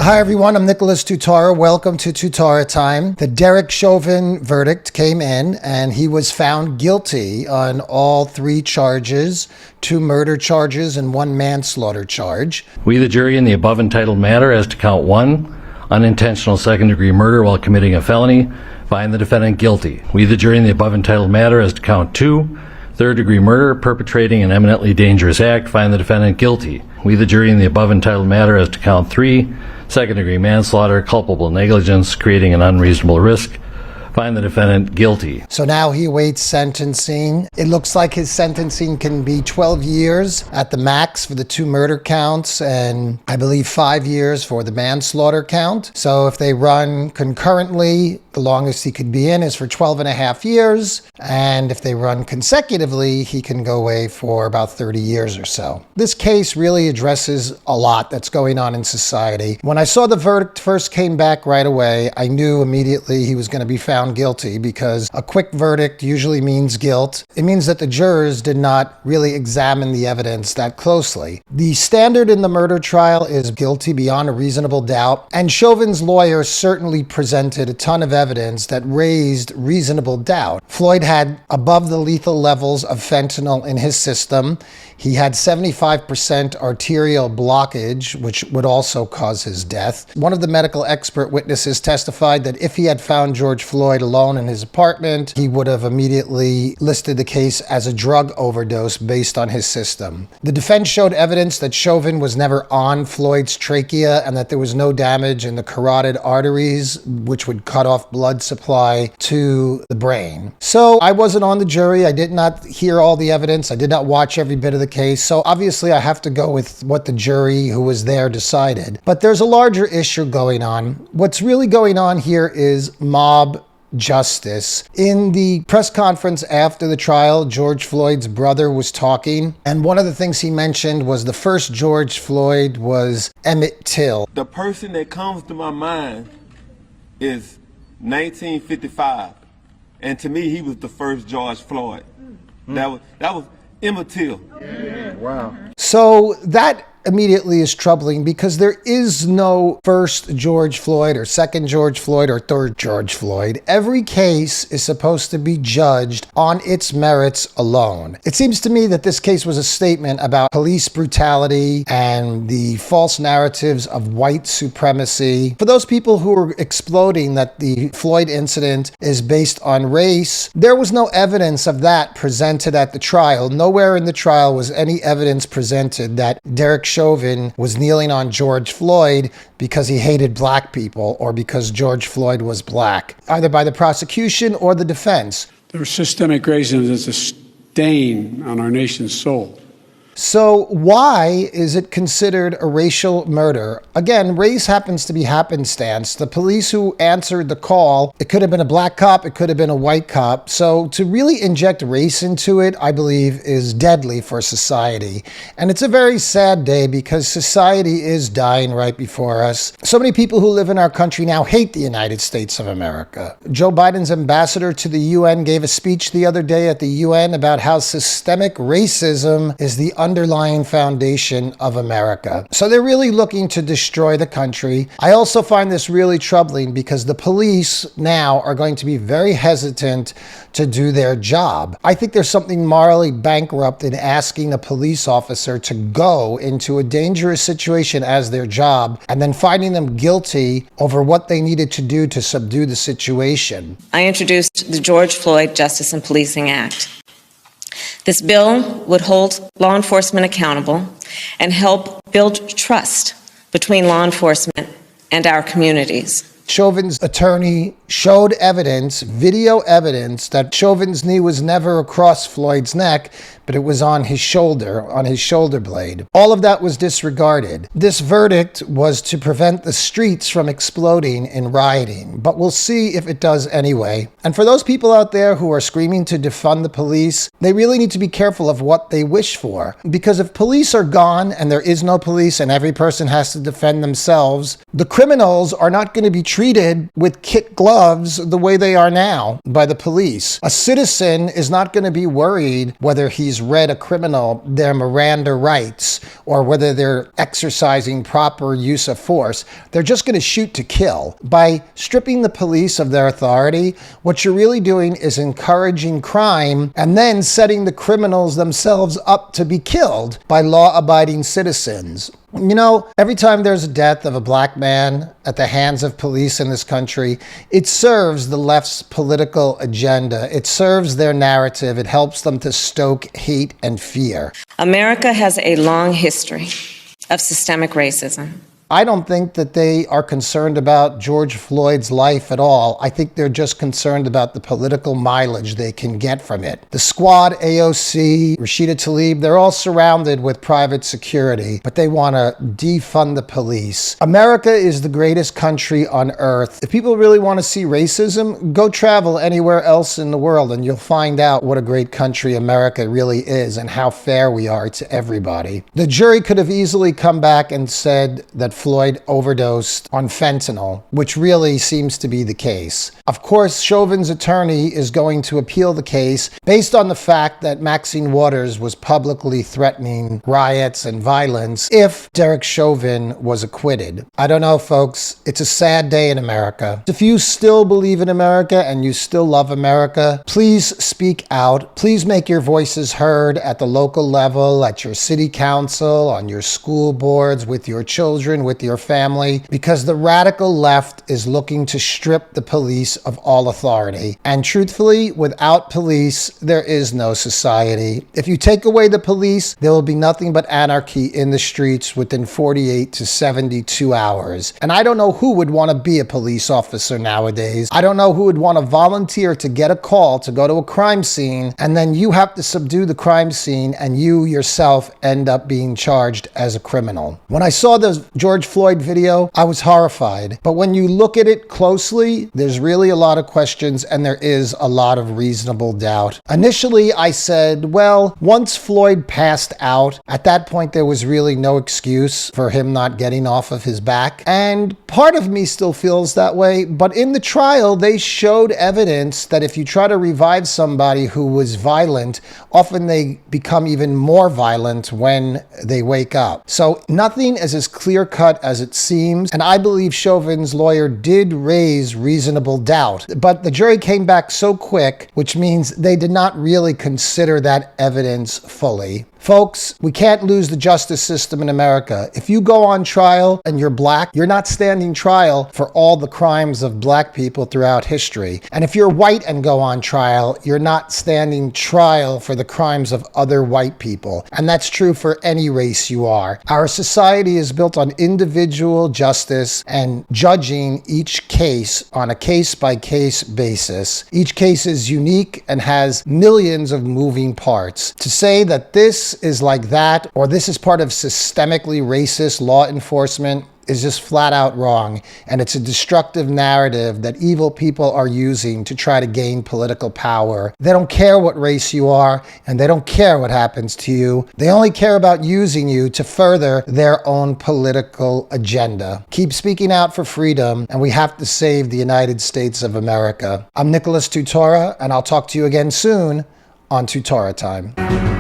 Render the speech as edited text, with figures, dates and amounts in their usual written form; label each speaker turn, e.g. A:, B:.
A: Hi everyone, I'm Nicholas Tutora. Welcome to Tutora Time. The Derek Chauvin verdict came in and he was found guilty on all 3 charges, 2 murder charges and 1 manslaughter charge.
B: We, the jury, in the above entitled matter as to count 1, unintentional second-degree murder while committing a felony, find the defendant guilty. We, the jury, in the above entitled matter as to count 2, third-degree murder, perpetrating an eminently dangerous act, find the defendant guilty. We, the jury, in the above entitled matter as to count 3, second-degree manslaughter, culpable negligence, creating an unreasonable risk, find the defendant guilty.
A: So now he awaits sentencing. It looks like his sentencing can be 12 years at the max for the 2 murder counts and I believe 5 years for the manslaughter count. So if they run concurrently, the longest he could be in is for 12 and a half years. And if they run consecutively, he can go away for about 30 years or so. This case really addresses a lot that's going on in society. When I saw the verdict first came back right away, I knew immediately he was going to be found guilty because a quick verdict usually means guilt. It means that the jurors did not really examine the evidence that closely. The standard in the murder trial is guilty beyond a reasonable doubt, and Chauvin's lawyer certainly presented a ton of evidence that raised reasonable doubt. Floyd had above the lethal levels of fentanyl in his system. He had 75% arterial blockage, which would also cause his death. One of the medical expert witnesses testified that if he had found George Floyd alone in his apartment, he would have immediately listed the case as a drug overdose based on his system. The defense showed evidence that Chauvin was never on Floyd's trachea and that there was no damage in the carotid arteries, which would cut off blood supply to the brain. So I wasn't on the jury. I did not hear all the evidence. I did not watch every bit of the case. So obviously I have to go with what the jury who was there decided. But there's a larger issue going on. What's really going on here is mob justice. In the press conference after the trial, George Floyd's brother was talking, and one of the things he mentioned was the first George Floyd was Emmett Till.
C: The person that comes to my mind is 1955, and to me he was the first George Floyd. That was Emmett Till.
D: Yeah. Wow.
A: So that immediately is troubling because there is no first George Floyd or second George Floyd or third George Floyd. Every case is supposed to be judged on its merits alone. It seems to me that this case was a statement about police brutality and the false narratives of white supremacy. For those people who are exploding that the Floyd incident is based on race, there was no evidence of that presented at the trial. Nowhere in the trial was any evidence presented that Derek Chauvin was kneeling on George Floyd because he hated black people or because George Floyd was black, either by the prosecution or the defense.
D: There was systemic racism as a stain on our nation's soul.
A: So why is it considered a racial murder? Again, race happens to be happenstance. The police who answered the call, it could have been a black cop, it could have been a white cop. So to really inject race into it, I believe, is deadly for society. And it's a very sad day because society is dying right before us. So many people who live in our country now hate the United States of America. Joe Biden's ambassador to the UN gave a speech the other day at the UN about how systemic racism is the underlying foundation of America. So they're really looking to destroy the country. I also find this really troubling because the police now are going to be very hesitant to do their job. I think there's something morally bankrupt in asking a police officer to go into a dangerous situation as their job and then finding them guilty over what they needed to do to subdue the situation.
E: I introduced the George Floyd Justice and Policing Act. This bill would hold law enforcement accountable and help build trust between law enforcement and our communities.
A: Chauvin's attorney showed evidence, video evidence, that Chauvin's knee was never across Floyd's neck, but it was on his shoulder blade. All of that was disregarded. This verdict was to prevent the streets from exploding in rioting, but we'll see if it does anyway. And for those people out there who are screaming to defund the police, they really need to be careful of what they wish for. Because if police are gone and there is no police and every person has to defend themselves, the criminals are not going to be treated with kid gloves the way they are now by the police. A citizen is not going to be worried whether he's read a criminal their Miranda rights or whether they're exercising proper use of force. They're just going to shoot to kill. By stripping the police of their authority, what you're really doing is encouraging crime and then setting the criminals themselves up to be killed by law-abiding citizens. You know, every time there's a death of a black man at the hands of police in this country, it serves the left's political agenda. It serves their narrative. It helps them to stoke hate and fear.
E: America has a long history of systemic racism.
A: I don't think that they are concerned about George Floyd's life at all. I think they're just concerned about the political mileage they can get from it. The Squad, AOC, Rashida Tlaib, they're all surrounded with private security, but they want to defund the police. America is the greatest country on earth. If people really want to see racism, go travel anywhere else in the world and you'll find out what a great country America really is and how fair we are to everybody. The jury could have easily come back and said that Floyd overdosed on fentanyl, which really seems to be the case. Of course, Chauvin's attorney is going to appeal the case based on the fact that Maxine Waters was publicly threatening riots and violence if Derek Chauvin was acquitted. I don't know, folks. It's a sad day in America. If you still believe in America and you still love America, please speak out. Please make your voices heard at the local level, at your city council, on your school boards, with your children, with your family, because the radical left is looking to strip the police of all authority. And truthfully, without police, there is no society. If you take away the police, there will be nothing but anarchy in the streets within 48 to 72 hours. And I don't know who would want to be a police officer nowadays. I don't know who would want to volunteer to get a call to go to a crime scene, and then you have to subdue the crime scene and you yourself end up being charged as a criminal. When I saw the George Floyd video, I was horrified. But when you look at it closely, there's really a lot of questions and there is a lot of reasonable doubt. Initially, I said, well, once Floyd passed out, at that point, there was really no excuse for him not getting off of his back. And part of me still feels that way. But in the trial, they showed evidence that if you try to revive somebody who was violent, often they become even more violent when they wake up. So nothing is as clear-cut as it seems, and I believe Chauvin's lawyer did raise reasonable doubt. But the jury came back so quick, which means they did not really consider that evidence fully. Folks, we can't lose the justice system in America. If you go on trial and you're black, you're not standing trial for all the crimes of black people throughout history. And if you're white and go on trial, you're not standing trial for the crimes of other white people. And that's true for any race you are. Our society is built on individual justice and judging each case on a case-by-case basis. Each case is unique and has millions of moving parts. To say that this is like that, or this is part of systemically racist law enforcement, is just flat out wrong. And it's a destructive narrative that evil people are using to try to gain political power. They don't care what race you are, and they don't care what happens to you. They only care about using you to further their own political agenda. Keep speaking out for freedom, and we have to save the United States of America. I'm Nicholas Tutora, and I'll talk to you again soon on Tutora Time.